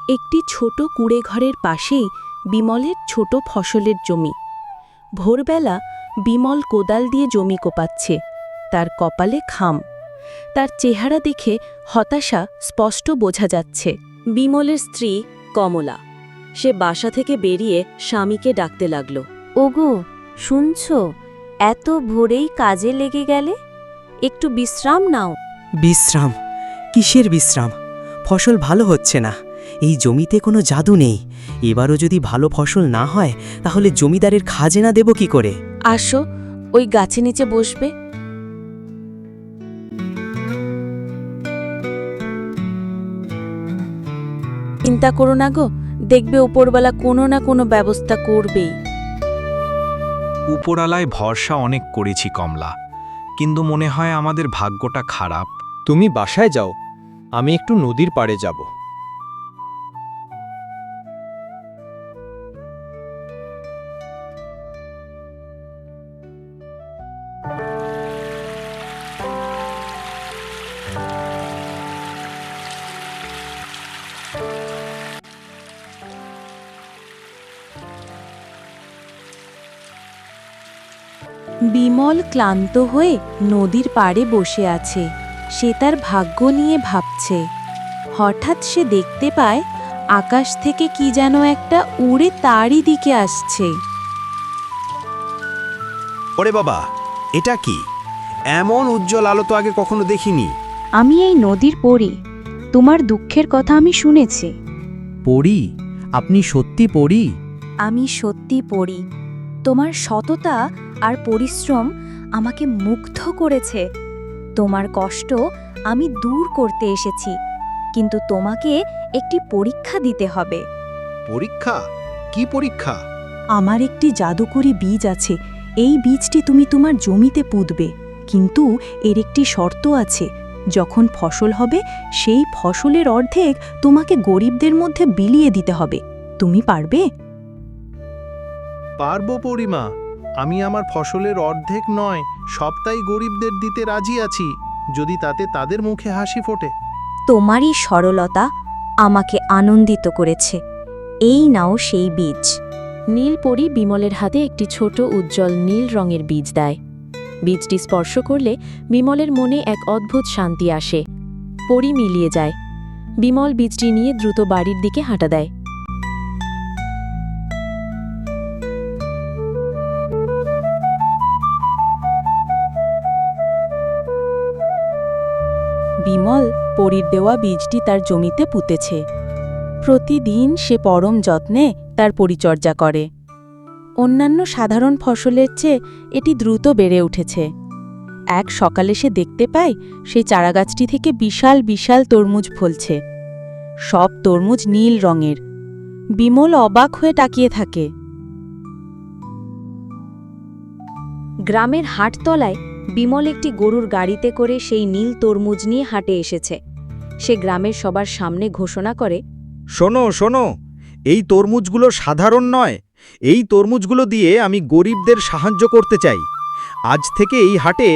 একটি ছোট কুঁড়েঘরের পাশেই বিমলের ছোট ফসলের জমি। ভোরবেলা বিমল কোদাল দিয়ে জমি কোপাচ্ছে, তার কপালে খাম। তার চেহারা দেখে হতাশা স্পষ্ট বোঝা যাচ্ছে। বিমলের স্ত্রী কমলা, সে বাসা থেকে বেরিয়ে স্বামীকে ডাকতে লাগল। ওগো, শুনছ? এত ভোরেই কাজে লেগে গেলে? একটু বিশ্রাম নাও। বিশ্রাম? কিসের বিশ্রাম? ফসল ভালো হচ্ছে না। এই জমিতে কোনো জাদু নেই। এবারও যদি ভালো ফসল না হয় তাহলে জমিদারের খাজনা দেব কি করে? আসো, ওই গাছে নিচে বসবে। চিন্তা করো না গো, দেখবে উপরওয়ালা কোনো না কোনো ব্যবস্থা করবেই। উপরালায় ভরসা অনেক করেছি কমলা, কিন্তু মনে হয় আমাদের ভাগ্যটা খারাপ। তুমি বাসায় যাও, আমি একটু নদীর পাড়ে যাব। বিমল ক্লান্ত হয়ে নদীর পাড়ে বসে আছে। সে তার ভাগ্য নিয়ে ভাবছে। হঠাৎ সে দেখতে পায় আকাশ থেকে কি যেন একটা উড়ে তারই দিকে আসছে। ওরে বাবা, এটা কি? এমন উজ্জ্বল আলো তো আগে কখনো দেখিনি। আমি এই নদীর পড়ি। তোমার দুঃখের কথা আমি শুনেছি। পড়ি? আপনি সত্যি পড়ি? আমি সত্যি পড়ি। তোমার সততা আর পরিশ্রম আমাকে মুগ্ধ করেছে। তোমার কষ্ট আমি দূর করতে এসেছি, কিন্তু তোমাকে একটি পরীক্ষা দিতে হবে। পরীক্ষা? কি পরীক্ষা? আমার একটি জাদুকরি বীজ আছে। এই বীজটি তুমি তোমার জমিতে পুঁতবে, কিন্তু এর একটি শর্ত আছে। যখন ফসল হবে সেই ফসলের অর্ধেক তোমাকে গরিবদের মধ্যে বিলিয়ে দিতে হবে। তুমি পারবে? পারবো পরিমা। আমি আমার ফসলের অর্ধেক নয়, সবটাই গরিবদের দিতে রাজি আছি, যদি তাতে তাদের মুখে হাসি ফোটে। তোমারই সরলতা আমাকে আনন্দিত করেছে। এই নাও সেই বীজ। নীলপরি বিমলের হাতে একটি ছোট উজ্জ্বল নীল রঙের বীজ দেয়। বীজটি স্পর্শ করলে বিমলের মনে এক অদ্ভুত শান্তি আসে। পরি মিলিয়ে যায়। বিমল বীজটি নিয়ে দ্রুত বাড়ির দিকে হাঁটা দেয়। বিমল পরীর দেওয়া বীজটি তার জমিতে পুঁতেছে। প্রতিদিন সে পরম যত্নে তার পরিচর্যা করে। অন্যান্য সাধারণ ফসলের চেয়ে এটি দ্রুত বেড়ে উঠেছে। এক সকালে সে দেখতে পায় সেই চারাগাছটি থেকে বিশাল বিশাল তরমুজ ফলছে। সব তরমুজ নীল রঙের। বিমল অবাক হয়ে তাকিয়ে থাকে। গ্রামের হাটতলায় বিমল একটি গরুর গাড়িতে করে সেই নীল তরমুজ নিয়ে হাটে এসেছে। সে গ্রামের সবার সামনে ঘোষণা করে, শোনো শোনো, এই তরমুজগুলো সাধারণ নয়। এই তরমুজগুলো দিয়ে আমি গরিবদের সাহায্য করতে চাই। আজ থেকে এই হাটে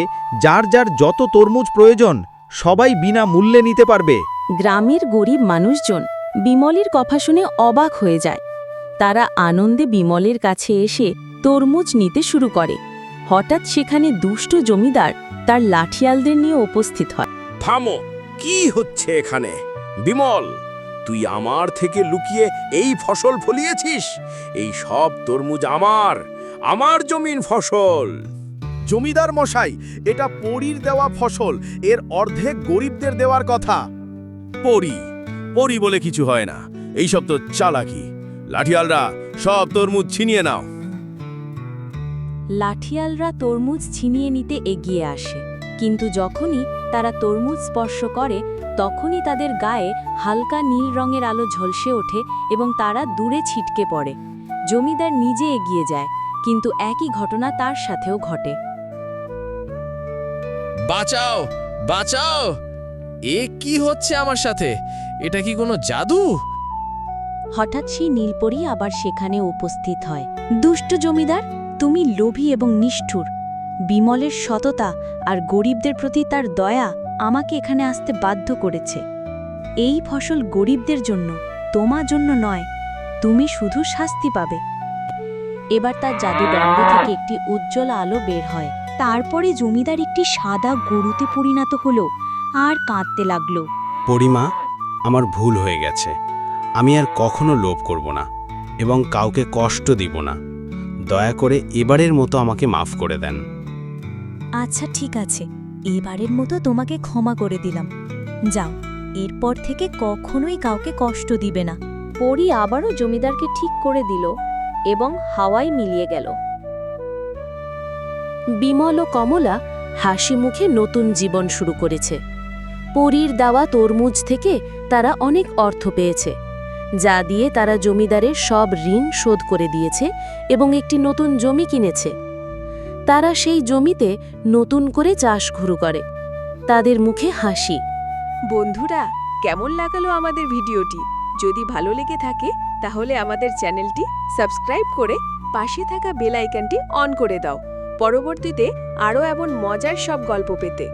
যার যার যত তরমুজ প্রয়োজন সবাই বিনা মূল্যে নিতে পারবে। গ্রামের গরিব মানুষজন বিমলের কথা শুনে অবাক হয়ে যায়। তারা আনন্দে বিমলের কাছে এসে তরমুজ নিতে শুরু করে। হঠাৎ সেখানে দুষ্ট জমিদার তার লাঠিয়ালদের নিয়ে উপস্থিত হয়। থামো, কি হচ্ছে এখানে? বিমল, তুই আমার থেকে লুকিয়ে এই ফসল ফলিয়েছিস? এই সব তরমুজ আমার জমির ফসল। জমিদার মশাই, এটা পরীর দেওয়া ফসল, এর অর্ধেক গরিবদের দেওয়ার কথা। পরি বলে কিছু হয় না, এইসব তো চালাকি। লাঠিয়ালরা, সব তরমুজ ছিনিয়ে নাও। লাঠিয়ালরা তরমুজ ছিনিয়ে নিতে এগিয়ে আসে, কিন্তু যখনই তারা তরমুজ স্পর্শ করে তখনই তাদের গায়ে হালকা নীল রঙের আলো ঝলসে ওঠে এবং তারা দূরে ছিটকে পড়ে। জমিদার নিজে এগিয়ে যায়, কিন্তু একই ঘটনা তার সাথেও ঘটে। বাঁচাও, বাঁচাও! এ কি হচ্ছে আমার সাথে? এটা কি কোনো জাদু? হঠাৎ সেই নীলপরি আবার সেখানে উপস্থিত হয়। দুষ্ট জমিদার, তুমি লোভী এবং নিষ্ঠুর। বিমলের সততা আর গরিবদের প্রতি তার দয়া আমাকে এখানে আসতে বাধ্য করেছে। এই ফসল গরিবদের জন্য, তোমার জন্য নয়, তুমি শুধু শাস্তি পাবে। এবার তার জাদুদণ্ড থেকে একটি উজ্জ্বল আলো বের হয়। তারপরে জমিদার একটি সাদা গরুতে পরিণত হলো আর কাঁদতে লাগলো। পরিমা, আমার ভুল হয়ে গেছে। আমি আর কখনো লোভ করব না এবং কাউকে কষ্ট দিব না। দয়া করে এবারের মতো আমাকে মাফ করে দেন। আচ্ছা ঠিক আছে, এবারের মতো তোমাকে ক্ষমা করে দিলাম। যাও, এরপর থেকে কখনোই কাউকে কষ্ট দিবে না। পরী আবারও জমিদারকে ঠিক করে দিল এবং হাওয়ায় মিলিয়ে গেল। বিমল ও কমলা হাসি মুখে নতুন জীবন শুরু করেছে। পরীর দেওয়া তরমুজ থেকে তারা অনেক অর্থ পেয়েছে, যা দিয়ে তারা জমিদারের সব ঋণ শোধ করে দিয়েছে এবং একটি নতুন জমি কিনেছে। তারা সেই জমিতে নতুন করে চাষ শুরু করে। তাদের মুখে হাসি। বন্ধুরা, কেমন লাগালো আমাদের ভিডিওটি? যদি ভালো লেগে থাকে তাহলে আমাদের চ্যানেলটি সাবস্ক্রাইব করে পাশে থাকা বেল আইকনটি অন করে দাও পরবর্তীতে আরও এমন মজার সব গল্প পেতে।